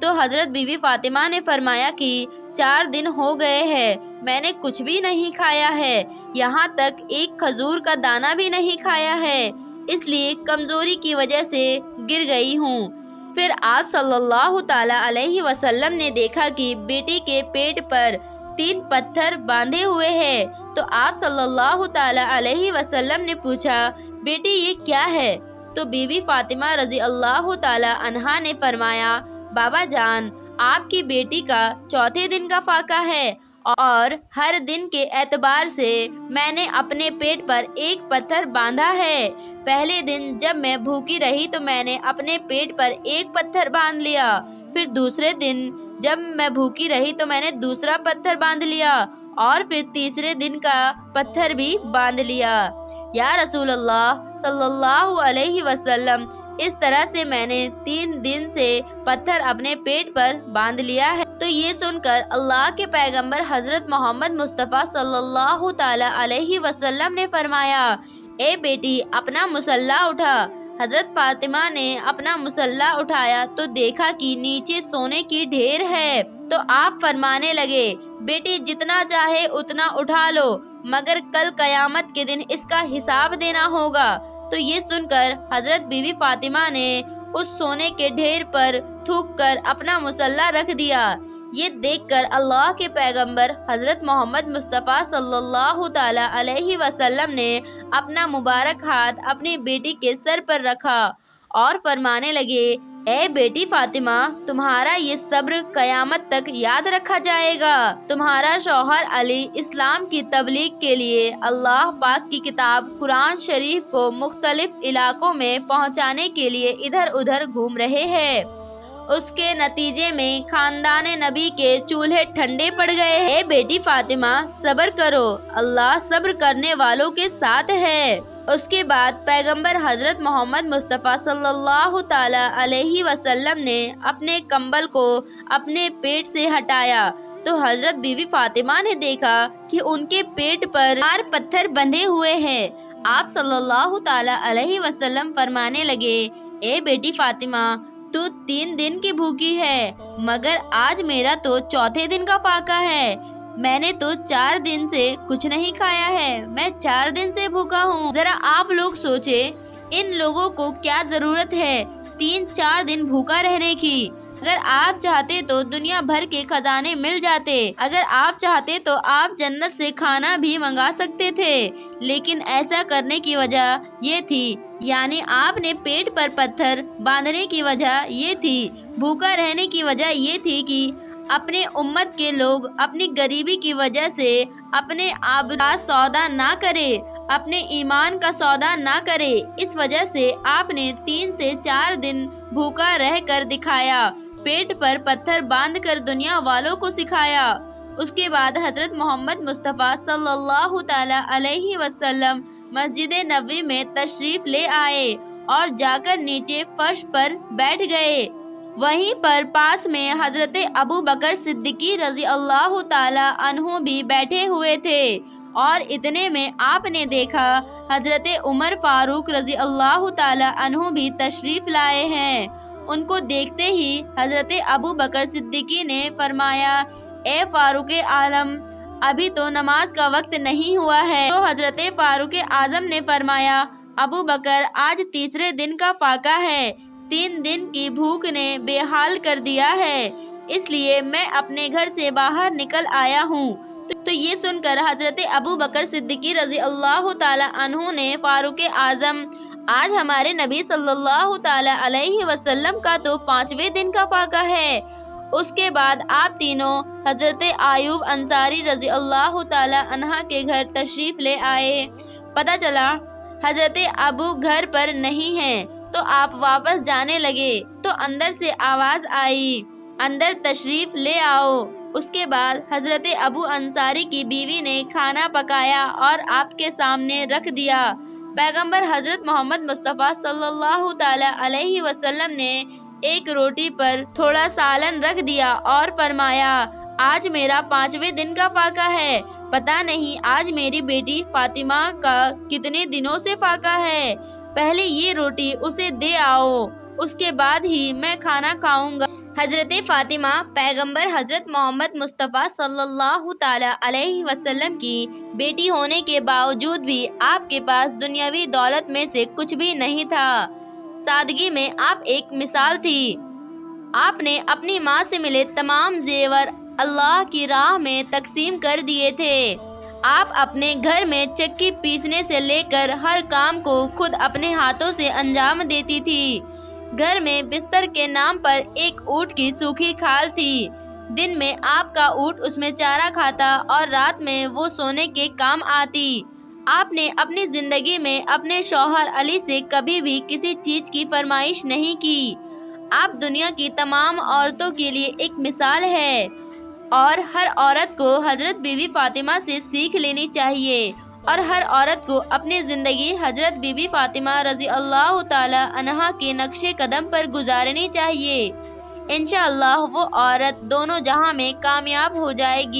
تو حضرت be be Fatima نے فرمایا کہ 4 دن ہو گئے ہیں، میں نے کچھ بھی نہیں کھایا ہے، یہاں تک ایک کھجور کا دانہ بھی نہیں کھایا ہے، اس لیے کمزوری کی وجہ سے گر گئی ہوں۔ پھر آپ صلی اللہ تعالی علیہ وسلم نے دیکھا کہ بیٹی کے پیٹ پر 3 پتھر باندھے ہوئے ہیں، تو آپ صلی اللہ تعالی علیہ وسلم نے پوچھا، بیٹی یہ کیا ہے؟ تو بی بی فاطمہ رضی اللہ تعالی عنہا نے فرمایا، بابا جان، آپ کی بیٹی کا 4تھے دن کا فاقہ ہے اور ہر دن کے اعتبار سے میں نے اپنے پیٹ پر 1 پتھر باندھا ہے۔ پہلے دن جب میں بھوکی رہی تو میں نے اپنے پیٹ پر 1 پتھر باندھ لیا، پھر دوسرے دن جب میں بھوکی رہی تو میں نے دوسرا پتھر باندھ لیا اور پھر تیسرے دن کا پتھر بھی باندھ لیا۔ یا رسول اللہ صلی اللہ علیہ وسلم، اس طرح سے میں نے 3 دن سے پتھر اپنے پیٹ پر باندھ لیا ہے۔ تو یہ سن کر اللہ کے پیغمبر حضرت محمد مصطفیٰ صلی اللہ تعالی علیہ وسلم نے فرمایا، اے بیٹی اپنا مسلح اٹھا۔ حضرت فاطمہ نے اپنا مسلح اٹھایا تو دیکھا کہ نیچے سونے کی ڈھیر ہے، تو آپ فرمانے لگے، بیٹی جتنا چاہے اتنا اٹھا لو، مگر کل قیامت کے دن اس کا حساب دینا ہوگا۔ تو یہ سن کر حضرت بی بی فاطمہ نے اس سونے کے ڈھیر پر تھوک کر اپنا مسلح رکھ دیا۔ یہ دیکھ کر اللہ کے پیغمبر حضرت محمد مصطفیٰ صلی اللہ تعالی علیہ وسلم نے اپنا مبارک ہاتھ اپنی بیٹی کے سر پر رکھا اور فرمانے لگے، اے بیٹی فاطمہ، تمہارا یہ صبر قیامت تک یاد رکھا جائے گا۔ تمہارا شوہر علی اسلام کی تبلیغ کے لیے اللہ پاک کی کتاب قرآن شریف کو مختلف علاقوں میں پہنچانے کے لیے ادھر ادھر گھوم رہے ہیں۔ اس کے نتیجے میں خاندان نبی کے چولہے ٹھنڈے پڑ گئے ہیں۔ اے بیٹی فاطمہ، صبر کرو، اللہ صبر کرنے والوں کے ساتھ ہے۔ اس کے بعد پیغمبر حضرت محمد مصطفیٰ صلی اللہ تعالی علیہ وسلم نے اپنے کمبل کو اپنے پیٹ سے ہٹایا تو حضرت بی بی فاطمہ نے دیکھا کہ ان کے پیٹ پر 4 پتھر بندھے ہوئے ہیں۔ آپ صلی اللہ تعالی علیہ وسلم فرمانے لگے، اے بیٹی فاطمہ، تو 3 دن کی بھوکی ہے، مگر آج میرا تو 4تھے دن کا فاقہ ہے، میں نے تو 4 دن سے کچھ نہیں کھایا ہے، میں 4 دن سے بھوکا ہوں۔ ذرا آپ لوگ سوچیں، ان لوگوں کو کیا ضرورت ہے 3-4 دن بھوکا رہنے کی؟ اگر آپ چاہتے تو دنیا بھر کے خزانے مل جاتے، اگر آپ چاہتے تو آپ جنت سے کھانا بھی منگا سکتے تھے، لیکن ایسا کرنے کی وجہ یہ تھی، یعنی آپ نے پیٹ پر پتھر باندھنے کی وجہ یہ تھی، بھوکا رہنے کی وجہ یہ تھی کہ اپنے امت کے لوگ اپنی غریبی کی وجہ سے اپنے آب کا سودا نہ کرے، اپنے ایمان کا سودا نہ کرے، اس وجہ سے آپ نے 3 سے 4 دن بھوکا رہ کر دکھایا، پیٹ پر پتھر باندھ کر دنیا والوں کو سکھایا۔ اس کے بعد حضرت محمد مصطفیٰ صلی اللہ تعالی علیہ وسلم مسجد نبوی میں تشریف لے آئے اور جا کر نیچے فرش پر بیٹھ گئے۔ وہیں پر پاس میں حضرت ابو بکر صدیقی رضی اللہ تعالی عنہ بھی بیٹھے ہوئے تھے، اور اتنے میں آپ نے دیکھا حضرت عمر فاروق رضی اللہ تعالی عنہ بھی تشریف لائے ہیں۔ ان کو دیکھتے ہی حضرت ابو بکر صدیقی نے فرمایا، اے فاروق اعظم، ابھی تو نماز کا وقت نہیں ہوا ہے۔ تو حضرت فاروق اعظم نے فرمایا، ابو بکر، آج تیسرے دن کا فاقہ ہے، 3 دن کی بھوک نے بے حال کر دیا ہے، اس لیے میں اپنے گھر سے باہر نکل آیا ہوں۔ تو یہ سن کر حضرت ابو بکر صدیقی رضی اللہ تعالی عنہ نے فاروق اعظم، آج ہمارے نبی صلی اللہ تعالی علیہ وسلم کا تو 5ویں دن کا فاقہ ہے۔ اس کے بعد آپ تینوں حضرت ایوب انصاری رضی اللہ تعالی عنہ کے گھر تشریف لے آئے۔ پتہ چلا حضرت ابو گھر پر نہیں ہیں، تو آپ واپس جانے لگے تو اندر سے آواز آئی، اندر تشریف لے آؤ۔ اس کے بعد حضرت ابو انصاری کی بیوی نے کھانا پکایا اور آپ کے سامنے رکھ دیا۔ پیغمبر حضرت محمد مصطفیٰ صلی اللہ تعالی علیہ وسلم نے ایک روٹی پر تھوڑا سالن رکھ دیا اور فرمایا، آج میرا 5ویں دن کا فاقہ ہے، پتہ نہیں آج میری بیٹی فاطمہ کا کتنے دنوں سے فاقہ ہے، پہلے یہ روٹی اسے دے آؤ، اس کے بعد ہی میں کھانا کھاؤں گا۔ حضرت فاطمہ پیغمبر حضرت محمد مصطفیٰ صلی اللہ تعالیٰ علیہ وسلم کی بیٹی ہونے کے باوجود بھی آپ کے پاس دنیاوی دولت میں سے کچھ بھی نہیں تھا۔ سادگی میں آپ ایک مثال تھی۔ آپ نے اپنی ماں سے ملے تمام زیور اللہ کی راہ میں تقسیم کر دیے تھے۔ آپ اپنے گھر میں چکی پیسنے سے لے کر ہر کام کو خود اپنے ہاتھوں سے انجام دیتی تھی۔ گھر میں بستر کے نام پر ایک اونٹ کی سوکھی کھال تھی۔ دن میں آپ کا اونٹ اس میں چارہ کھاتا اور رات میں وہ سونے کے کام آتی۔ آپ نے اپنی زندگی میں اپنے شوہر علی سے کبھی بھی کسی چیز کی فرمائش نہیں کی۔ آپ دنیا کی تمام عورتوں کے لیے ایک مثال ہے اور ہر عورت کو حضرت بی بی فاطمہ سے سیکھ لینی چاہیے اور ہر عورت کو اپنی زندگی حضرت بی بی فاطمہ رضی اللہ تعالی عنہا کے نقش قدم پر گزارنی چاہیے۔ انشاءاللہ وہ عورت دونوں جہاں میں کامیاب ہو جائے گی۔